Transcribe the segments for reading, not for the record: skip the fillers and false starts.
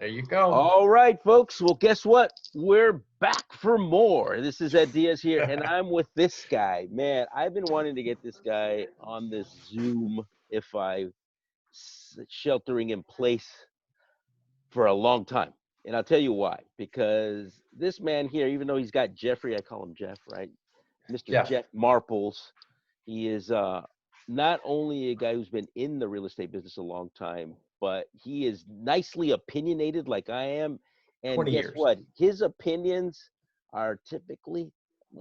There you go. All right, folks. Well, guess what? We're back for more. This is Ed Diaz here, and I'm with this guy. Man, I've been wanting to get this guy on this Zoom if I sheltering in place for a long time. And I'll tell you why. Because this man here, even though he's got Jeffrey, I call him Jeff, right? Mr. Jeff. Jeff Marples. He is not only a guy who's been in the real estate business a long time, but he is nicely opinionated like I am. And 20 guess years. what? His opinions are typically,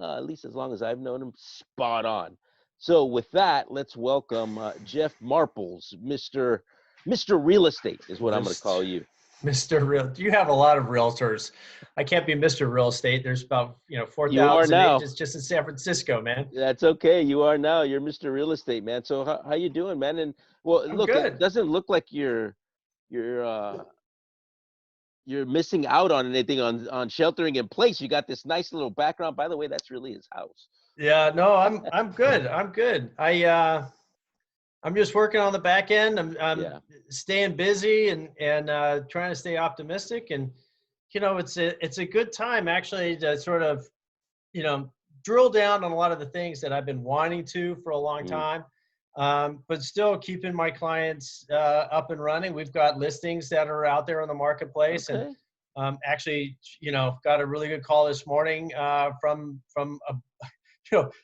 at least as long as I've known him, spot on. So with that, let's welcome Jeff Marples, Mr. Real Estate is what I'm going to call you. Mr. Real. You have a lot of realtors. I can't be Mr. Real Estate. There's about, You are 4,000 now. agents just in San Francisco, man. That's okay. You are now. You're Mr. Real Estate, man. So how you doing, man? And well, I'm look, it good. doesn't look like you're missing out on anything on sheltering in place. You got this nice little background. By the way, that's really his house. Yeah, no, I'm good. I'm good. I'm just working on the back end. I'm Yeah. staying busy and trying to stay optimistic. And it's a good time actually to sort of drill down on a lot of the things that I've been wanting to for a long Mm. time, but still keeping my clients up and running. We've got listings that are out there in the marketplace, Okay. and actually, got a really good call this morning from a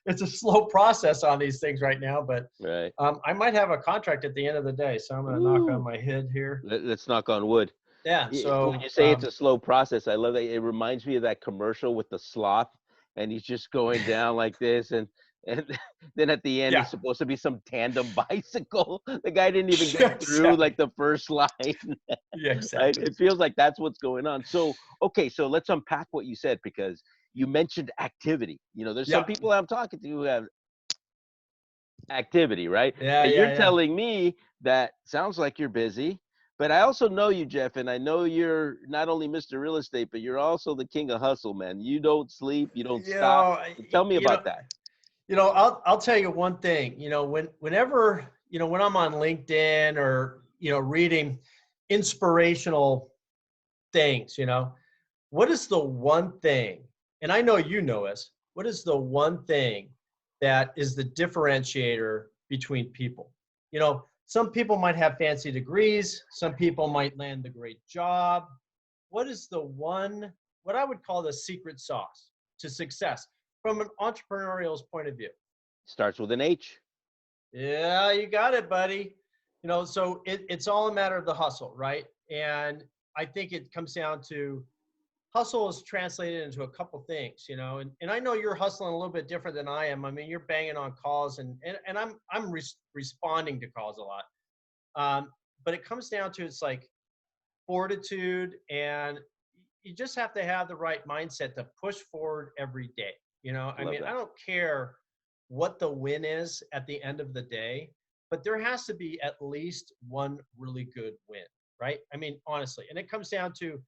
it's a slow process on these things right now, but Right. I might have a contract at the end of the day, so I'm going to knock on my head here. Let's knock on wood. Yeah. So When you say it's a slow process, I love that. It reminds me of that commercial with the sloth, and he's just going down like this, and then at the end, Yeah. he's supposed to be some tandem bicycle. The guy didn't even Yeah, get through like the first line. yeah, Right? exactly. It feels like that's what's going on. So, okay, so let's unpack what you said because you mentioned activity. There's some Yeah. people I'm talking to who have activity, right? Yeah, And yeah, you're yeah. telling me that sounds like you're busy, but I also know you, Jeff, and I know you're not only Mr. Real Estate, but you're also the king of hustle, man. You don't sleep, you don't You stop. know, So tell me you know, about that. I'll tell you one thing. Whenever when I'm on LinkedIn or reading inspirational things, what is the one thing? And I know you know this. What is the one thing that is the differentiator between people? Some people might have fancy degrees. Some people might land a great job. What is what I would call the secret sauce to success from an entrepreneurial's point of view? Starts with an H. Yeah, you got it, buddy. So it's all a matter of the hustle, right? And I think it comes down to hustle is translated into a couple things, and I know you're hustling a little bit different than I am. I mean, you're banging on calls and I'm responding to calls a lot. But it comes down to it's like fortitude, and you just have to have the right mindset to push forward every day. I Love mean, I that. don't care what the win is at the end of the day, but there has to be at least one really good win, right? I mean, honestly, and it comes down to,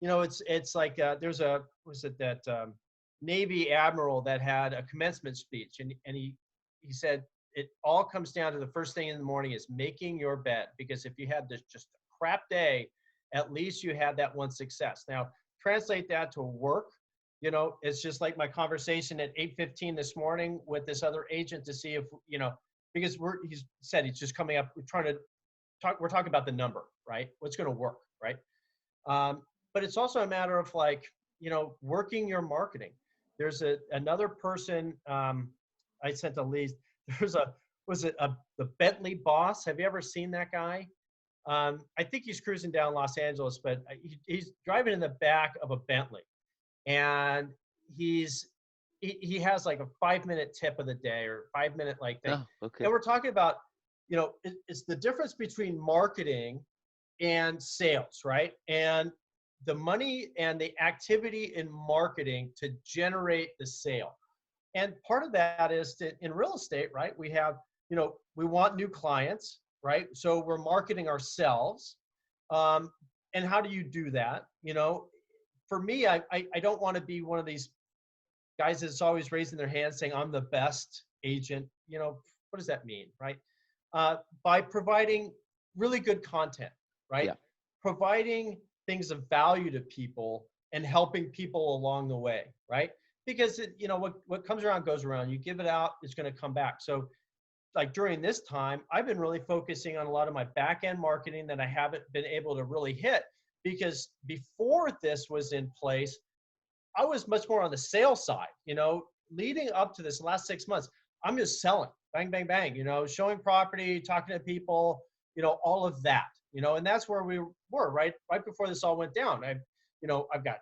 it's like there's that Navy admiral that had a commencement speech, and he said it all comes down to the first thing in the morning is making your bed, because if you had this just a crap day, at least you had that one success. Now translate that to work. It's just like my conversation at 8:15 this morning with this other agent to see if, because he's said he's just coming up, we're talking about the number, right? What's going to work, right? But it's also a matter of working your marketing. There's another person, I sent a lead. The Bentley boss? Have you ever seen that guy? I think he's cruising down Los Angeles, but he's driving in the back of a Bentley, and he has like a 5-minute tip of the day or 5-minute thing. Oh, okay. And we're talking about, it's the difference between marketing and sales, right? And the money and the activity in marketing to generate the sale. And part of that is that in real estate, right? We have, we want new clients, right? So we're marketing ourselves. And how do you do that? For me, I don't want to be one of these guys that's always raising their hand saying, I'm the best agent. What does that mean, right? By providing really good content, right? Yeah. Providing things of value to people and helping people along the way, right? Because what comes around goes around. You give it out, it's going to come back. So like during this time, I've been really focusing on a lot of my back end marketing that I haven't been able to really hit, because before this was in place, I was much more on the sales side, leading up to this last 6 months. I'm just selling, bang, bang, bang, showing property, talking to people, all of that, and that's where we were right before this all went down. I've got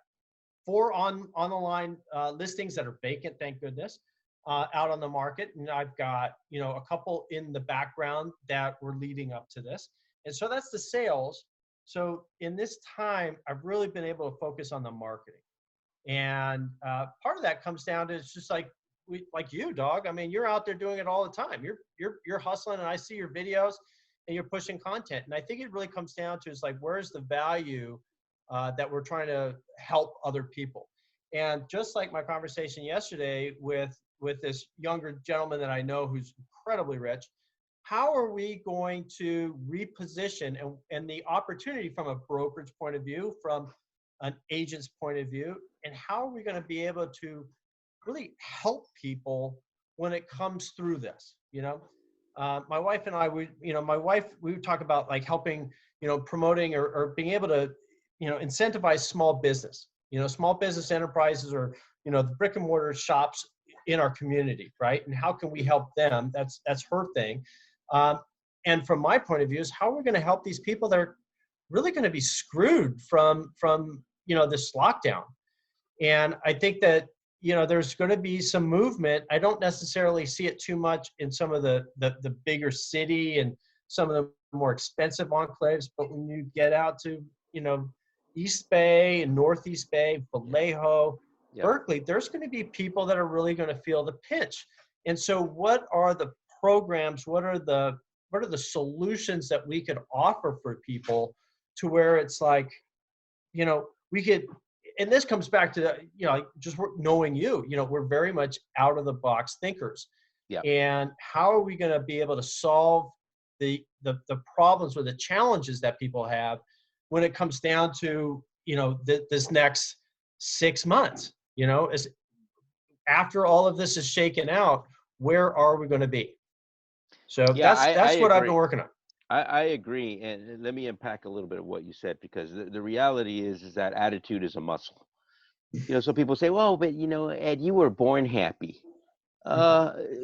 4 on the line listings that are vacant, thank goodness, out on the market. And I've got, a couple in the background that were leading up to this. And so that's the sales. So in this time, I've really been able to focus on the marketing. And part of that comes down to, it's just like you, dog. I mean, you're out there doing it all the time. You're hustling, and I see your videos and you're pushing content. And I think it really comes down to, is like, where's the value that we're trying to help other people? And just like my conversation yesterday with this younger gentleman that I know who's incredibly rich, how are we going to reposition and the opportunity from a brokerage point of view, from an agent's point of view, and how are we going to be able to really help people when it comes through this? My wife and I, we would talk about like helping, promoting or being able to, incentivize small business, small business enterprises, or, the brick and mortar shops in our community, right? And how can we help them? That's her thing. And from my point of view, is how we're going to help these people that are really going to be screwed from this lockdown. And I think that, there's going to be some movement. I don't necessarily see it too much in some of the bigger city and some of the more expensive enclaves, but when you get out to, East Bay and Northeast Bay, Vallejo, Berkeley, there's going to be people that are really going to feel the pinch. And so what are the programs? What are the solutions that we could offer for people to where it's like, we could, and this comes back to, just knowing we're very much out of the box thinkers. Yeah. And how are we going to be able to solve the problems or the challenges that people have when it comes down to, this next 6 months, as after all of this is shaken out, where are we going to be? So Yeah, that's I what I've agree. been working on. I agree, and let me unpack a little bit of what you said, because the reality is that attitude is a muscle. So people say, well, but Ed, you were born happy.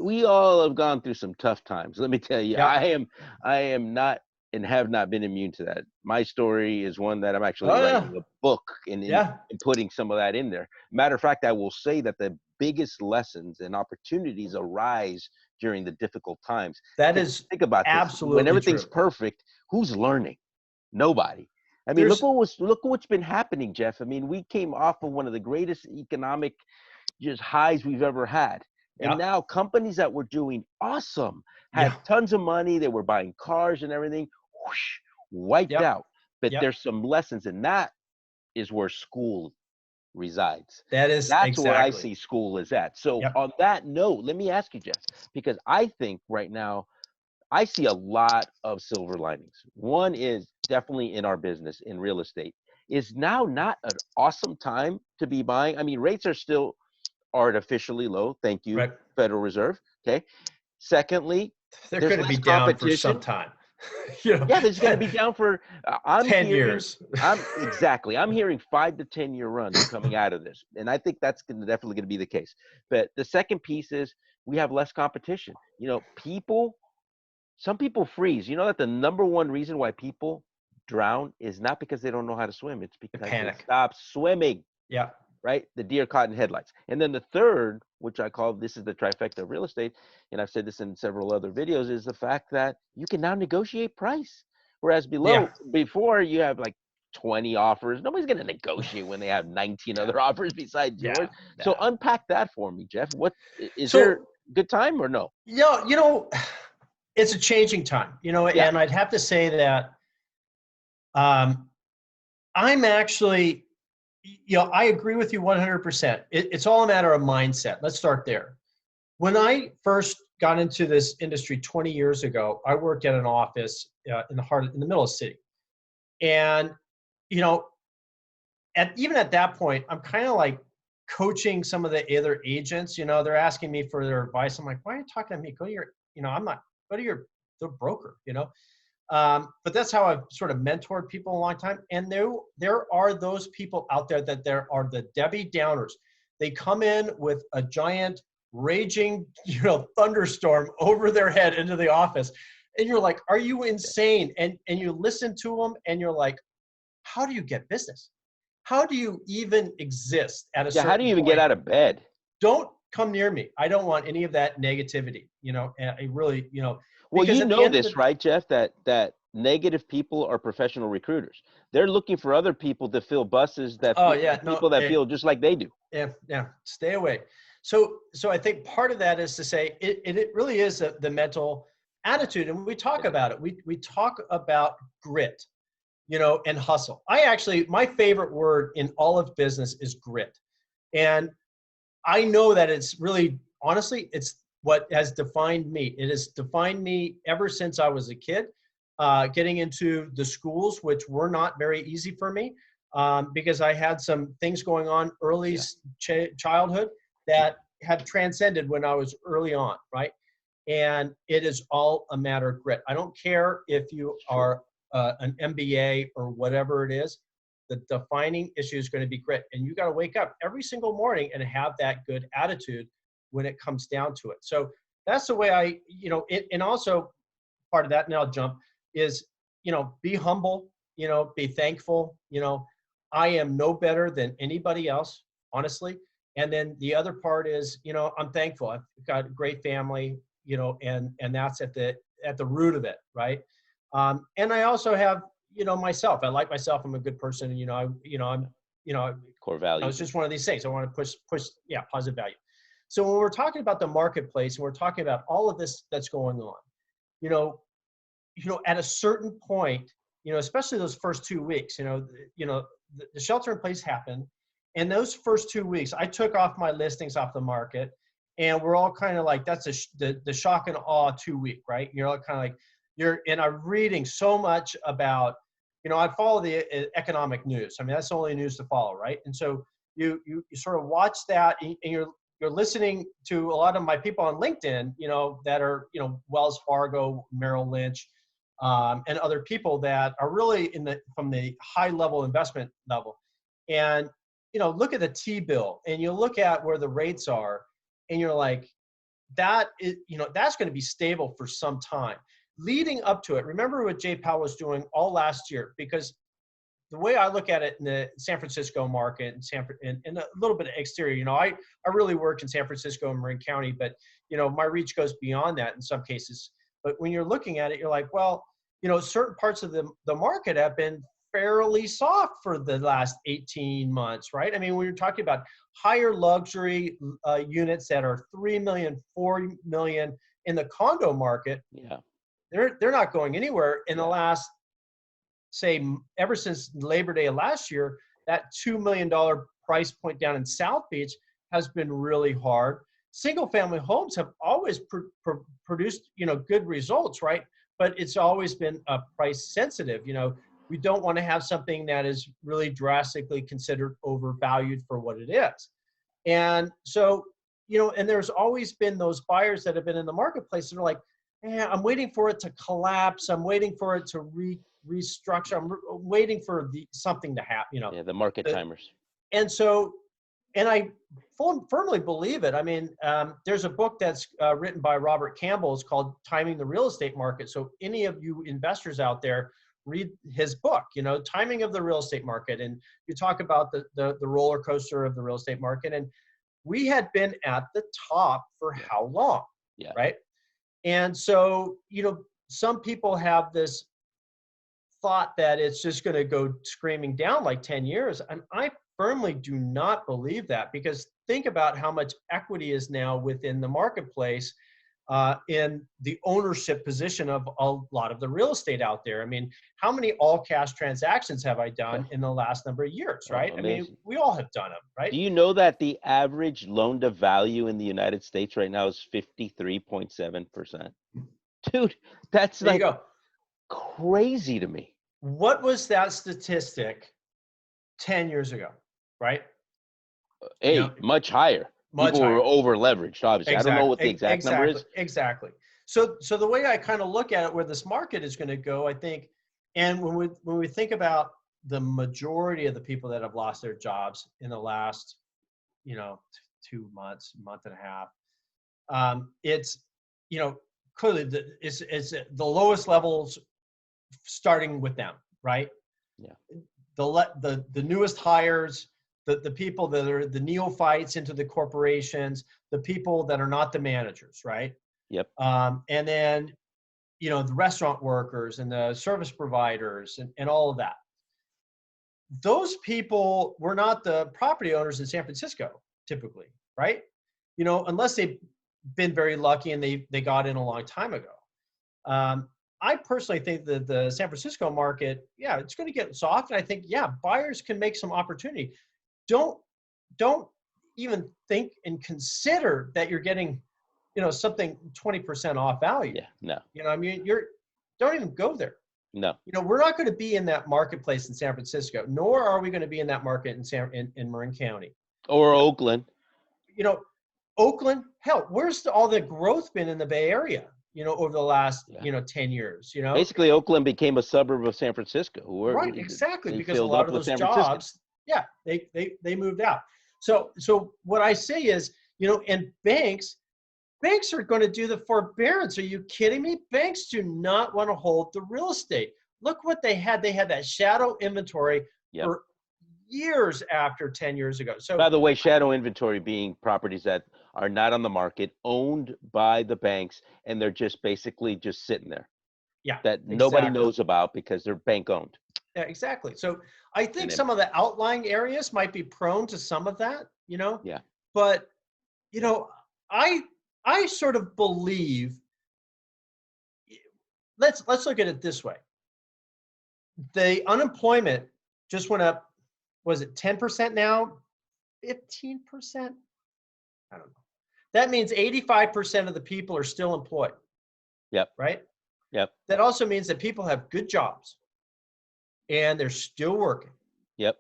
We all have gone through some tough times. Let me tell you, Yeah. I am not and have not been immune to that. My story is one that I'm actually Oh, writing yeah. a book and Yeah. putting some of that in there. Matter of fact, I will say that the biggest lessons and opportunities arise during the difficult times. That Because is think about this: when absolutely everything's true. perfect, who's learning? Nobody. I mean, There's look what's been happening, Jeff. I mean, we came off of one of the greatest economic just highs we've ever had. And Yeah. now companies that were doing awesome, had Yeah. tons of money, they were buying cars and everything, whoosh, wiped Yep. out. But Yep. there's some lessons, and that is where school resides. That is That's where I exactly. see school is at. So Yep. on that note, let me ask you, Jeff, because I think right now I see a lot of silver linings. One is definitely in our business in real estate. Is now not an awesome time to be buying? I mean, rates are still artificially low. Thank you, Right. Federal Reserve. Okay. Secondly, They're there's going to be less down for some competition. time. Yeah, there's going to be down for. I'm 10 hearing. years. I'm hearing 5 to 10 year runs coming out of this, and I think that's definitely going to be the case. But the second piece is we have less competition. Some people freeze. You know that the number one reason why people drown is not because they don't know how to swim. It's The because they panic. stop swimming. Yeah. Right? The deer caught in headlights. And then the third, which I call this is the trifecta of real estate, and I've said this in several other videos, is the fact that you can now negotiate price. Whereas Yeah. before you have like 20 offers. Nobody's going to negotiate when they have 19 Yeah. other offers besides yours. Yeah. So Yeah. unpack that for me, Jeff. What is there So, good time or no? it's a changing time, Yeah. and I'd have to say that I'm actually, I agree with you 100%. It's all a matter of mindset. Let's start there. When I first got into this industry 20 years ago, I worked at an office in the middle of the city. And, even at that point, I'm kind of like coaching some of the other agents. They're asking me for their advice. I'm like, why are you talking to me? Go to your, I'm not, go to the broker. But that's how I've sort of mentored people a long time. And there are those people out there that there are the Debbie Downers. They come in with a giant raging, thunderstorm over their head into the office. And you're like, are you insane? And you listen to them and you're like, how do you get business? How do you even exist at a Yeah, how do certain you even get point? out of bed? Don't come near me. I don't want any of that negativity, and I really, Well, because you at the know end of the, this, right, Jeff? That negative people are professional recruiters. They're looking for other people to fill buses oh yeah, no, people that feel just like they do. yeah, stay away. So I think part of that is to say it really is the mental attitude, and we talk Yeah. about it. We talk about grit, and hustle. My favorite word in all of business is grit. And I know that it's really, honestly, it's what has defined me. It has defined me ever since I was a kid, getting into the schools, which were not very easy for me, because I had some things going on early Yeah. childhood that have transcended when I was early on, right? And it is all a matter of grit. I don't care if you It's true. are an MBA or whatever it is. The defining issue is going to be grit, and you got to wake up every single morning and have that good attitude when it comes down to it. So that's the way and also part of that, and I'll jump, is, be humble, be thankful. I am no better than anybody else, honestly. And then the other part is, I'm thankful. I've got a great family, and that's at the root of it, right? And I also have, myself. I like myself. I'm a good person, and Core values. it's just one of these things. I want to push, yeah, positive value. So when we're talking about the marketplace and we're talking about all of this that's going on, you know, at a certain point, especially those first 2 weeks, the shelter in place happened. And those first 2 weeks, I took off my listings off the market, and we're all kind of like, that's the shock and awe 2 week, right? You're all kind of like, and I'm reading so much about, I follow the economic news. I mean, that's the only news to follow, right? And so you sort of watch that, and you're listening to a lot of my people on LinkedIn, that are, Wells Fargo, Merrill Lynch, and other people that are really from the high level investment level. And, look at the T-bill, and you look at where the rates are, and you're like, that's going to be stable for some time. Leading up to it, remember what Jay Powell was doing all last year, because the way I look at it in the San Francisco market and a little bit of exterior, I really work in San Francisco and Marin County, but, my reach goes beyond that in some cases. But when you're looking at it, you're like, well, certain parts of the market have been fairly soft for the last 18 months, right? I mean, when you're talking about higher luxury units that are 3 million, 4 million in the condo market, Yeah. they're not going anywhere in the Yeah. last, say, ever since Labor Day of last year. That $2 million price point down in South Beach has been really hard. Single family homes have always produced, good results, right? But it's always been price sensitive. We don't want to have something that is really drastically considered overvalued for what it is. And so, and there's always been those buyers that have been in the marketplace that are like, I'm waiting for it to collapse. I'm waiting for it to restructure. I'm waiting for something to happen, Yeah, the market timers. And so, and I firmly believe it. I mean, there's a book that's written by Robert Campbell. It's called Timing the Real Estate Market. So any of you investors out there, read his book, Timing of the Real Estate Market. And you talk about the roller coaster of the real estate market. And we had been at the top for how long, Yeah. right? And so, some people have this thought that it's just going to go screaming down like 10 years. And I firmly do not believe that, because think about how much equity is now within the marketplace in the ownership position of a lot of the real estate out there. I mean, how many all cash transactions have I done in the last number of years, Oh, right? I mean, amazing. we all have done them, right? Do you know that the average loan to value in the United States right now is 53.7%? Dude, that's There you like go. crazy to me. What was that statistic 10 years ago, right? You know, Hey, much higher. much People were higher. over leveraged, obviously. I don't know what the exact number Exactly. is. Exactly. So the way I kind of look at it, where this market is going to go, I think, and when we think about the majority of the people that have lost their jobs in the last, 2 months, month and a half, it's, clearly it's the lowest levels starting with them, right? Yeah. The newest hires, the people that are the neophytes into the corporations, the people that are not the managers, right? Yep. And then, the restaurant workers and the service providers and all of that. Those people were not the property owners in San Francisco, typically, right? Unless they've been very lucky and they got in a long time ago. Um, I personally think that the San Francisco market, yeah, it's going to get soft. And I think, yeah, buyers can make some opportunity. Don't don't even think and consider that you're getting, something 20% off value. Yeah. No. I mean, don't even go there. No. We're not going to be in that marketplace in San Francisco, nor are we going to be in that market in Marin County. Or Oakland. You know, Oakland, hell, where's all the growth been in the Bay Area, over the last, Yeah. 10 years, Basically, Oakland became a suburb of San Francisco. Right, exactly, They because a filled lot up of with those San Franciscans. jobs, yeah, they moved out. So what I say is, and banks are going to do the forbearance. Are you kidding me? Banks do not want to hold the real estate. Look what they had. They had that shadow inventory Yep. for years after 10 years ago. So By the way, shadow inventory being properties that are not on the market, owned by the banks, and they're just basically just sitting there yeah, that nobody exactly. knows about because they're bank owned. Yeah, exactly. So I think And some empty. of the outlying areas might be prone to some of that, Yeah. but you know, I I sort of believe, let's look at it this way. The unemployment just went up, was it 10% now? 15%? I don't know. That means 85% of the people are still employed, Yep. right? Yep. That also means that people have good jobs and they're still working. Yep.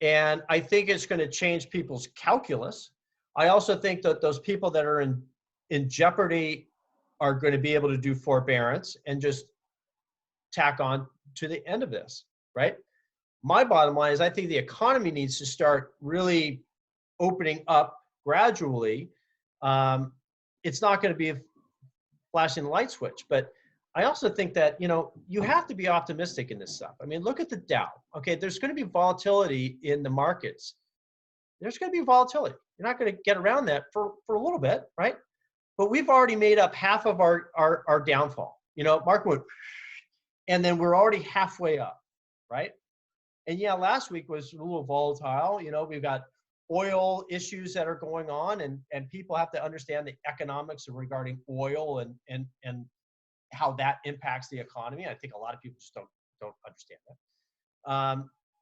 And I think it's going to change people's calculus. I also think that those people that are in jeopardy are going to be able to do forbearance and just tack on to the end of this, right? My bottom line is I think the economy needs to start really opening up gradually. It's not going to be a flashing the light switch, but I also think that, you have to be optimistic in this stuff. I mean, look at the Dow. Okay, there's going to be volatility in the markets. There's going to be volatility. You're not going to get around that for a little bit, right? But we've already made up half of our downfall. Mark went, and then we're already halfway up, right? And yeah, last week was a little volatile. We've got oil issues that are going on, and people have to understand the economics regarding oil and how that impacts the economy. I think a lot of people just don't understand that.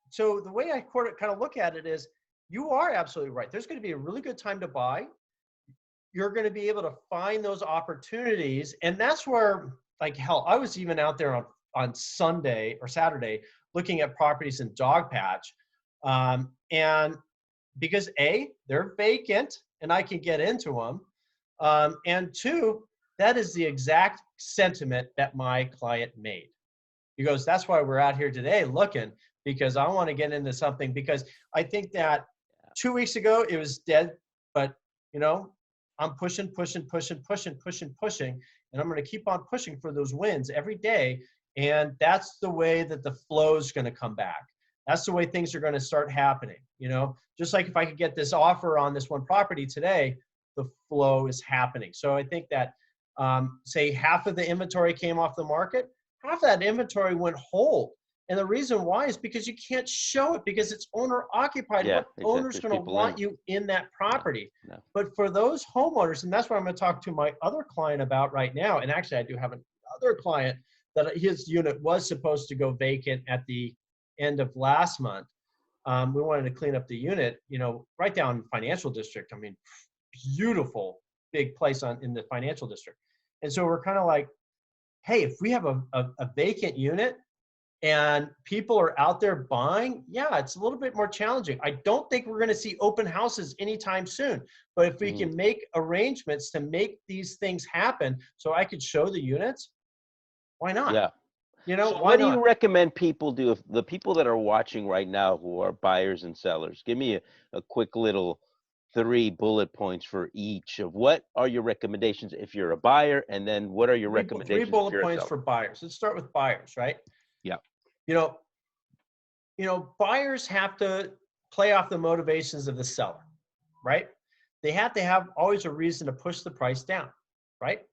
So the way I kind of look at it is, you are absolutely right. There's going to be a really good time to buy. You're going to be able to find those opportunities, and that's where, like, hell, I was even out there on Sunday or Saturday looking at properties in Dogpatch, and because A, they're vacant and I can get into them, and two, that is the exact sentiment that my client made. He goes, that's why we're out here today looking, because I want to get into something, because I think that 2 weeks ago it was dead, but I'm pushing, and I'm going to keep on pushing for those wins every day. And that's the way that the flow is going to come back. That's the way things are going to start happening. Just like if I could get this offer on this one property today, the flow is happening. So I think that, say half of the inventory came off the market, half of that inventory went whole. And the reason why is because you can't show it, because it's owner occupied. Yeah, What exactly. owner's going to want you in that property? No. But for those homeowners, and that's what I'm going to talk to my other client about right now. And actually, I do have another client that his unit was supposed to go vacant at the end of last month. We wanted to clean up the unit, right down in Financial District. I mean, beautiful big place in the Financial District. And so we're kind of like, hey, if we have a vacant unit and people are out there buying, yeah, it's a little bit more challenging. I don't think we're going to see open houses anytime soon. But if we Mhm. can make arrangements to make these things happen so I could show the units, why not? Yeah. So Why what do not? you recommend people do if the people that are watching right now who are buyers and sellers? Give me a quick little 3 bullet points for each of what are your recommendations if you're a buyer, and then what are your Three recommendations if bullet you're a points seller? for buyers. Let's start with buyers, right? Yeah. You know, buyers have to play off the motivations of the seller, right? They have to have always a reason to push the price down, right?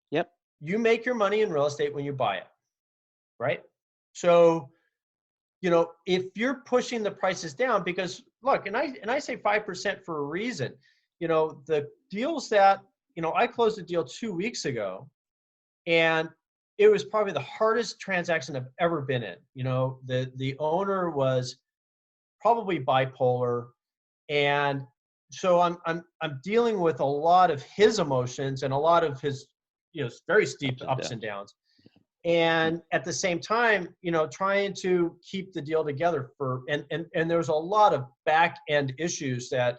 Yep. You make your money in real estate when you buy it, right? So, if you're pushing the prices down, because look, and I say 5% for a reason. The deals that, I closed a deal 2 weeks ago, and it was probably the hardest transaction I've ever been in. The owner was probably bipolar, and so I'm dealing with a lot of his emotions and a lot of his, very steep Ups and ups and downs. downs. Mm. And at the same time, trying to keep the deal together and there's a lot of back end issues that,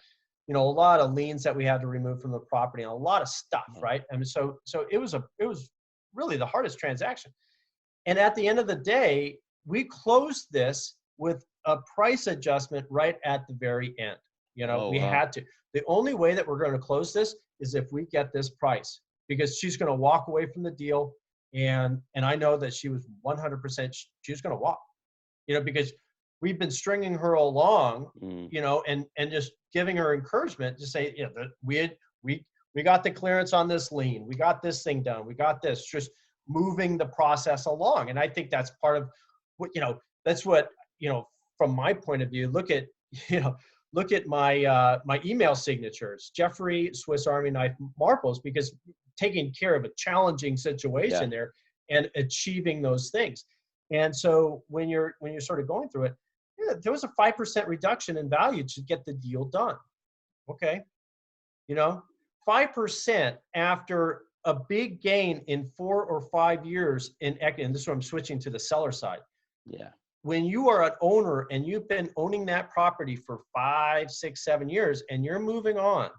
a lot of liens that we had to remove from the property and a lot of stuff, Yeah. right? I mean, so it was really the hardest transaction. And at the end of the day, we closed this with a price adjustment right at the very end. Oh We wow. had to. The only way that we're going to close this is if we get this price, because she's going to walk away from the deal. And I know that she was 100%, she was going to walk, because we've been stringing her along, Mm. and just giving her encouragement to say, that we got the clearance on this lien. We got this thing done. We got this, just moving the process along. And I think that's part of what, that's what, from my point of view, look at my email signatures, Jeffrey Swiss Army Knife Marples, because taking care of a challenging Yeah. situation there and achieving those things. And so when you're sort of going through it, yeah, there was a 5% reduction in value to get the deal done. Okay. You know, 5% after a big gain in 4 or 5 years in equity. And this is where I'm switching to the seller side. Yeah. When you are an owner and you've been owning that property for 5, 6, 7 years and you're moving on,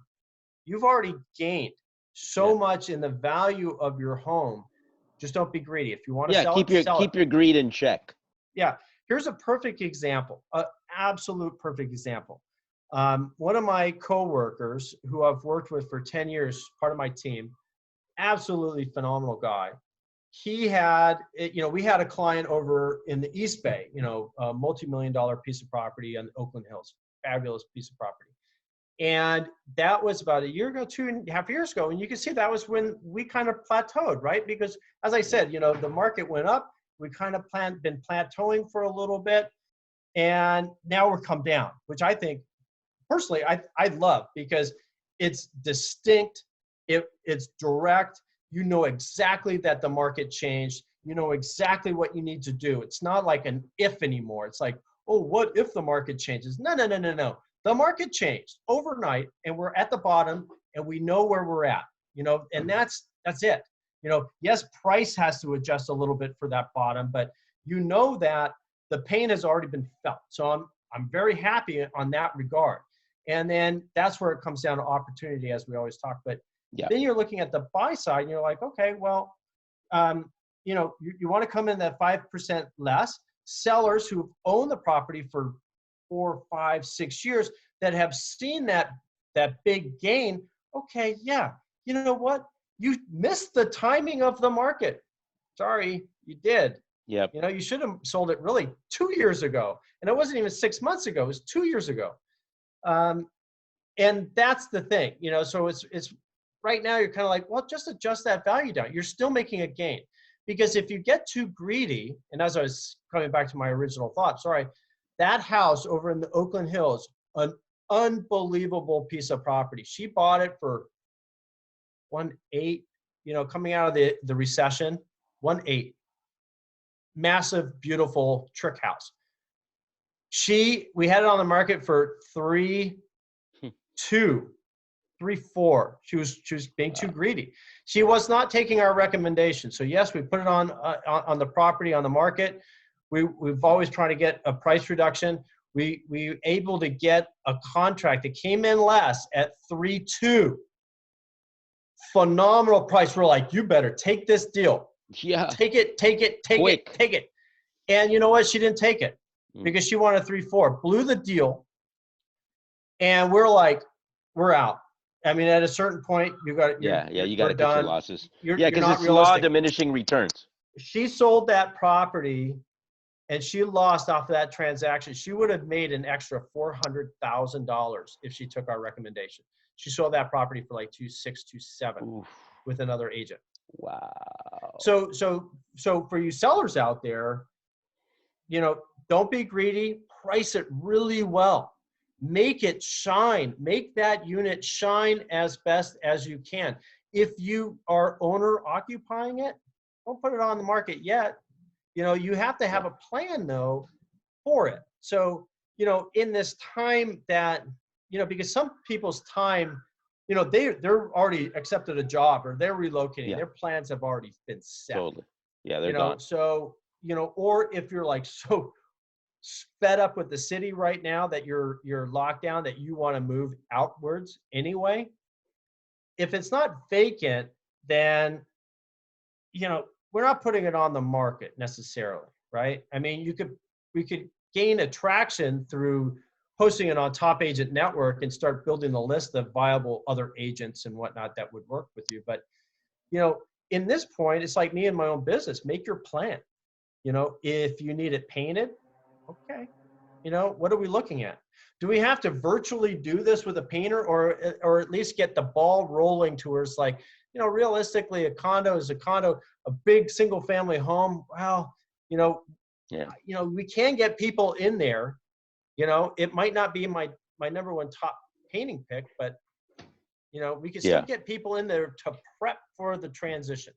you've already gained Yeah. so much in the value of your home. Just don't be greedy. If you want to Yeah. sell it, sell it. Keep your greed in check. Yeah. Here's a perfect example, an absolute perfect example. One of my coworkers who I've worked with for 10 years, part of my team, absolutely phenomenal guy. He had, we had a client over in the East Bay, a multi-million-dollar piece of property on Oakland Hills, fabulous piece of property. And that was about a year ago, 2.5 years ago. And you can see that was when we kind of plateaued, right? Because as I Yeah. said, the market went up. We kind of been plateauing for a little bit. And now we're come down, which I think personally, I love, because it's distinct. It's direct. You know exactly that the market changed. You know exactly what you need to do. It's not like an if anymore. It's like, oh, what if the market changes? No, no, no, no, no. The market changed overnight, and we're at the bottom, and we know where we're at. And that's it. Yes, price has to adjust a little bit for that bottom, but that the pain has already been felt. So I'm very happy on that regard. And then that's where it comes down to opportunity, as we always talk. But Yeah. then you're looking at the buy side, and you're like, okay, well, you want to come in that 5% less. Sellers who own the property for 4, 5, 6 years that have seen that big gain. Okay, yeah, you know what? You missed the timing of the market. Sorry, you did. Yep. You should have sold it really 2 years ago, and it wasn't even 6 months ago. It was 2 years ago. And that's the thing, so it's right now you're kind of like, well, just adjust that value down. You're still making a gain, because if you get too greedy, and as I was coming back to my original thought, sorry, that house over in the Oakland Hills, an unbelievable piece of property. She bought it for 1.8, coming out of the recession, 1.8, massive, beautiful trick house. We had it on the market for 3.2, 3.4. She was being too greedy. She was not taking our recommendation. So yes, we put it on the property on the market. we've always trying to get a price reduction. We were able to get a contract that came in less at 3.2. Phenomenal price. We're like, you better take this deal. Yeah. Take it. Quick. And you know what? She didn't take it Mm. because she wanted 3.4. Blew the deal. And we're like, we're out. I mean, at a certain point, you got You got to cut your losses. You're Because not it's law realistic. diminishing returns. She sold that property and she lost off of that transaction. She would have made an extra $400,000 if she took our recommendation. She sold that property for like 2.6, 2.7 Oof. with another agent. Wow. So for you sellers out there, you know, don't be greedy. Price it really well. Make it shine. Make that unit shine as best as you can. If you are owner occupying it, don't put it on the market yet. You know, you have to have a plan though for it. So, you know, in this time that, you know, because some people's time, you know, they're already accepted a job or they're relocating. Yeah. Their plans have already been set. Totally. Yeah, they're You know, gone. so, you know, or if you're like so fed up with the city right now that you're locked down that you want to move outwards anyway, if it's not vacant, then, you know, we're not putting it on the market necessarily, right? I mean, we could gain attraction through posting it on Top Agent Network and start building a list of viable other agents and whatnot that would work with you. But, you know, in this point, it's like me and my own business. Make your plan. You know, if you need it painted, okay. You know, what are we looking at? Do we have to virtually do this with a painter or at least get the ball rolling towards like, you know, realistically, a condo is a condo, a big single family home. Well, you know, we can get people in there. You know, it might not be my number one top painting pick, but, you know, we can still get people in there to prep for the transition.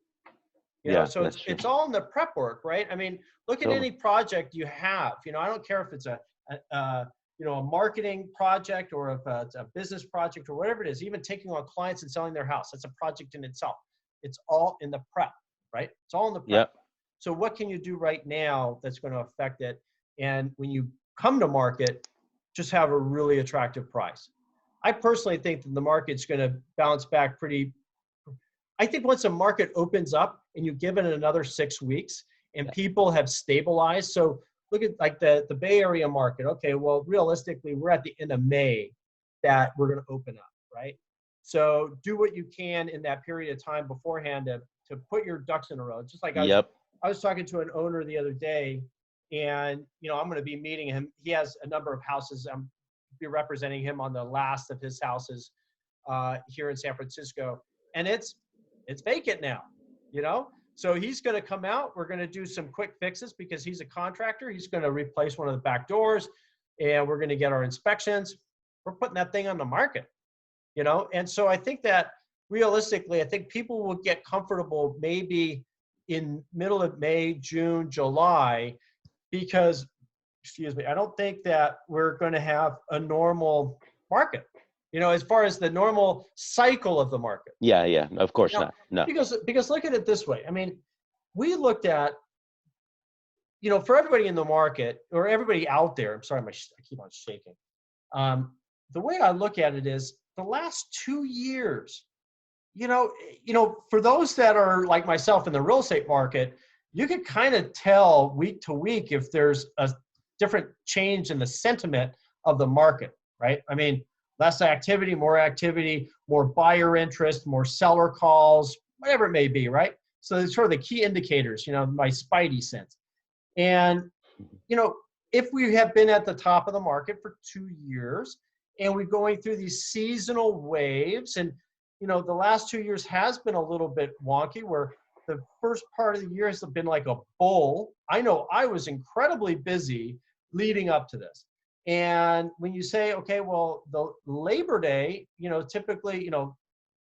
You know, so it's all in the prep work, right? I mean, look at any project you have. You know, I don't care if it's a marketing project or if it's a business project or whatever it is. Even taking on clients and selling their house, that's a project in itself. It's all in the prep, right? It's all in the prep. Yep. So what can you do right now that's going to affect it? And when you come to market, just have a really attractive price. I personally think that the market's going to bounce back pretty. I think once a market opens up and you give it another 6 weeks and people have stabilized. So look at like the Bay Area market. Okay, well, realistically, we're at the end of May that we're going to open up, right? So do what you can in that period of time beforehand to put your ducks in a row. Just like I was talking to an owner the other day, and, you know, I'm going to be meeting him. He has a number of houses. I'm be representing him on the last of his houses here in San Francisco. And it's vacant now, you know? So he's going to come out. We're going to do some quick fixes because he's a contractor. He's going to replace one of the back doors and we're going to get our inspections. We're putting that thing on the market, you know? And so I think that realistically, I think people will get comfortable maybe in middle of May, June, July, because, excuse me, I don't think that we're going to have a normal market. You know, as far as the normal cycle of the market. Yeah, of course not. No. Because look at it this way. I mean, we looked at, you know, for everybody in the market or everybody out there, I'm sorry, I keep on shaking. The way I look at it is the last 2 years, you know, for those that are like myself in the real estate market, you could kind of tell week to week if there's a different change in the sentiment of the market, right? I mean, less activity, more buyer interest, more seller calls, whatever it may be, right? So it's sort of the key indicators, you know, my spidey sense. And, you know, if we have been at the top of the market for 2 years and we're going through these seasonal waves and, you know, the last 2 years has been a little bit wonky where the first part of the year has been like a bull. I know I was incredibly busy leading up to this. And when you say, okay, well, the Labor Day, you know, typically, you know,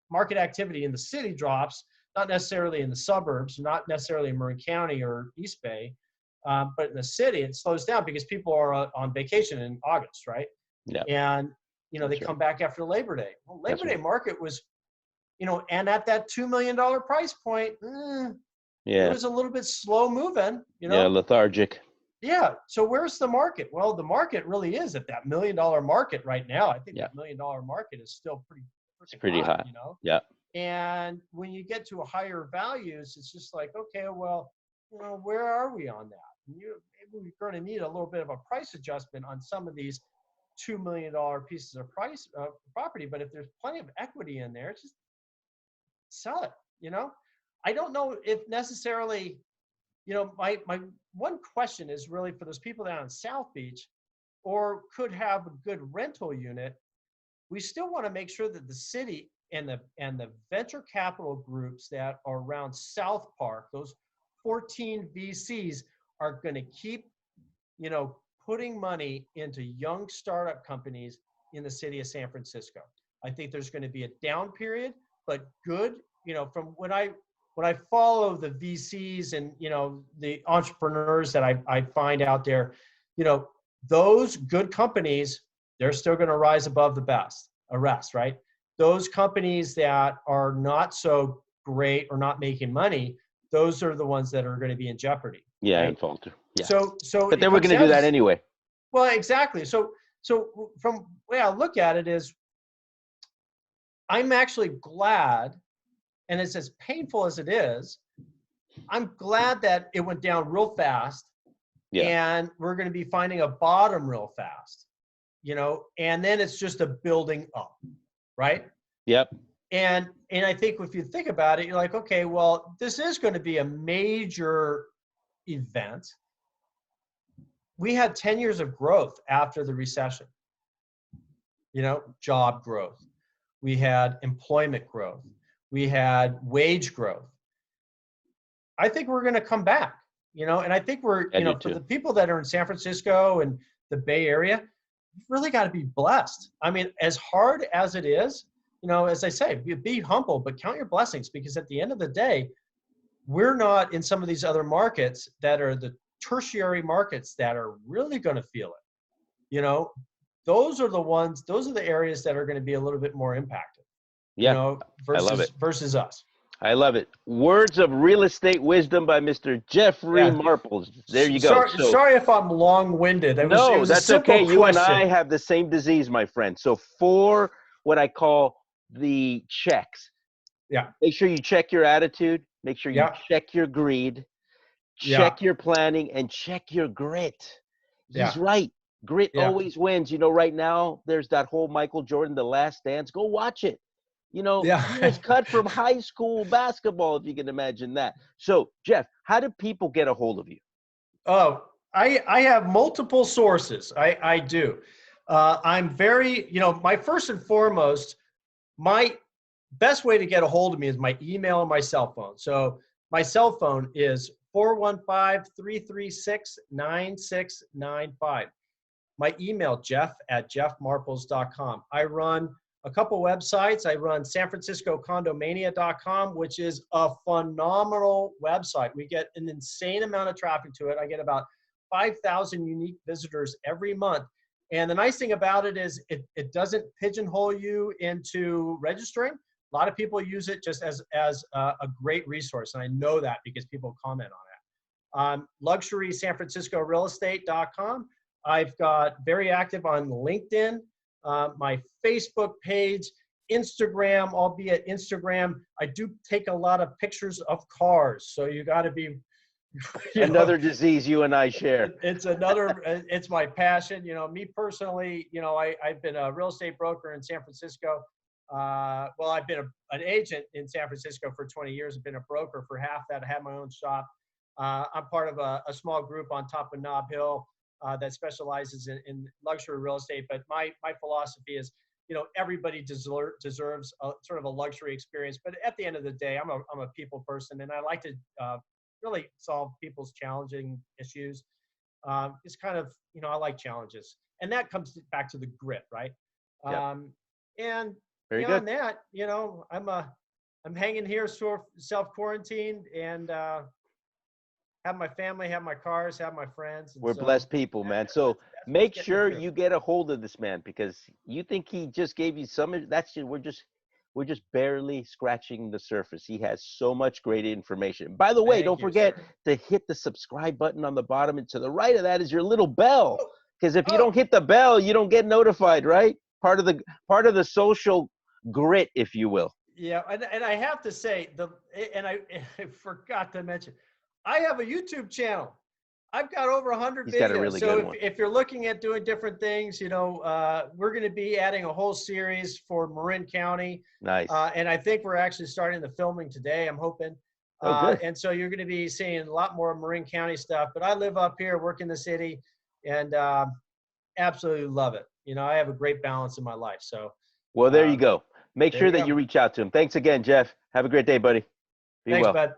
market activity in the city drops, not necessarily in the suburbs, not necessarily in Marin County or East Bay, but in the city, it slows down because people are on vacation in August, right? Yeah. And, you know, they come back after Labor Day. Well, Labor Day market was, you know, and at that $2 million price point, it was a little bit slow moving, you know? Yeah, lethargic. Yeah. So where's the market? Well, the market really is at that $1 million market right now. I think Yeah. that $1 million market is still pretty It's freaking pretty hot, high. you know? Yeah. And when you get to higher values, it's just like, okay, well, where are we on that? Maybe we're going to need a little bit of a price adjustment on some of these $2 million pieces of property. But if there's plenty of equity in there, just sell it. I don't know if necessarily, my one question is really for those people down in South Beach or could have a good rental unit. We still want to make sure that the city and the venture capital groups that are around South Park, those 14 VCs, are going to keep, putting money into young startup companies in the city of San Francisco. I think there's going to be a down period, but good, from when I follow the VCs and, the entrepreneurs that I find out there, those good companies, they're still going to rise above the rest, right? Those companies that are not so great or not making money, those are the ones that are going to be in jeopardy, Yeah, and right? falter. Yeah. So But it they were comes going to do down that to, anyway. well, exactly. So from the way I look at it is, I'm actually glad, and it's as painful as it is, I'm glad that it went down real fast, Yeah. and we're going to be finding a bottom real fast, and then it's just a building up, right? Yep. And I think if you think about it, you're like, okay, well, this is going to be a major event. We had 10 years of growth after the recession, job growth. We had employment growth. We had wage growth. I think we're going to come back, and I think we're, I do for too. the people that are in San Francisco and the Bay Area, you've really got to be blessed. I mean, as hard as it is, as I say, be humble, but count your blessings, because at the end of the day, we're not in some of these other markets that are the tertiary markets that are really going to feel it. Those are the areas that are going to be a little bit more impacted, Yeah. I love it. versus us. I love it. Words of real estate wisdom by Mr. Jeffrey Yeah. Marples. There you go. Sorry, So sorry if I'm long-winded. It no, was a that's simple okay. You and question. I have the same disease, my friend. So for what I call the checks, Yeah. make sure you check your attitude, make sure you Yeah. check your greed, Yeah. check your planning, and check your grit. He's Yeah. right. Grit Yeah. always wins. Right now there's that whole Michael Jordan, The Last Dance. Go watch it. He was Yeah. cut from high school basketball, if you can imagine that. So, Jeff, how do people get a hold of you? Oh, I have multiple sources. I do. I'm very, my first and foremost, my best way to get a hold of me is my email and my cell phone. So my cell phone is 415-336-9695. My email, jeff@jeffmarples.com. I run a couple websites. I run sanfranciscocondomania.com, which is a phenomenal website. We get an insane amount of traffic to it. I get about 5,000 unique visitors every month. And the nice thing about it is it doesn't pigeonhole you into registering. A lot of people use it just as a great resource. And I know that because people comment on it. LuxurySanFranciscoRealEstate.com. I've got very active on LinkedIn, my Facebook page, Instagram, albeit Instagram. I do take a lot of pictures of cars. So you got to be, Another disease you and I share. It's my passion. Me personally, I've been a real estate broker in San Francisco. Well, I've been an agent in San Francisco for 20 years. I've been a broker for half that. I had my own shop. I'm part of a small group on top of Nob Hill that specializes in luxury real estate. But my philosophy is, everybody deserves sort of a luxury experience. But at the end of the day, I'm a people person, and I like to really solve people's challenging issues. It's kind of, I like challenges, and that comes back to the grit, right? Yep. And Very beyond good. that, I'm hanging here, sort of self-quarantined, and have my family, have my cars, have my friends. And We're so blessed people, man. So that's make getting me sure through. you get a hold of this man, because you think he just gave you some, we're just we're just barely scratching the surface. He has so much great information. By the way, Thank don't you, forget sir. to hit the subscribe button on the bottom, and to the right of that is your little bell. Oh, Because if you oh, don't hit the bell, you don't get notified, right? Part of the social grit, if you will. yeah, and I have to say and I forgot to mention, I have a YouTube channel. I've got over 100 He's got a videos. really So good one. if you're looking at doing different things, we're going to be adding a whole series for Marin County. Nice. And I think we're actually starting the filming today, I'm hoping. Oh, good. And so you're going to be seeing a lot more Marin County stuff. But I live up here, work in the city, and absolutely love it. I have a great balance in my life. So Well, there you um, go. Make there sure you that go. you reach out to him. Thanks again, Jeff. Have a great day, buddy. Be Thanks, well. bud.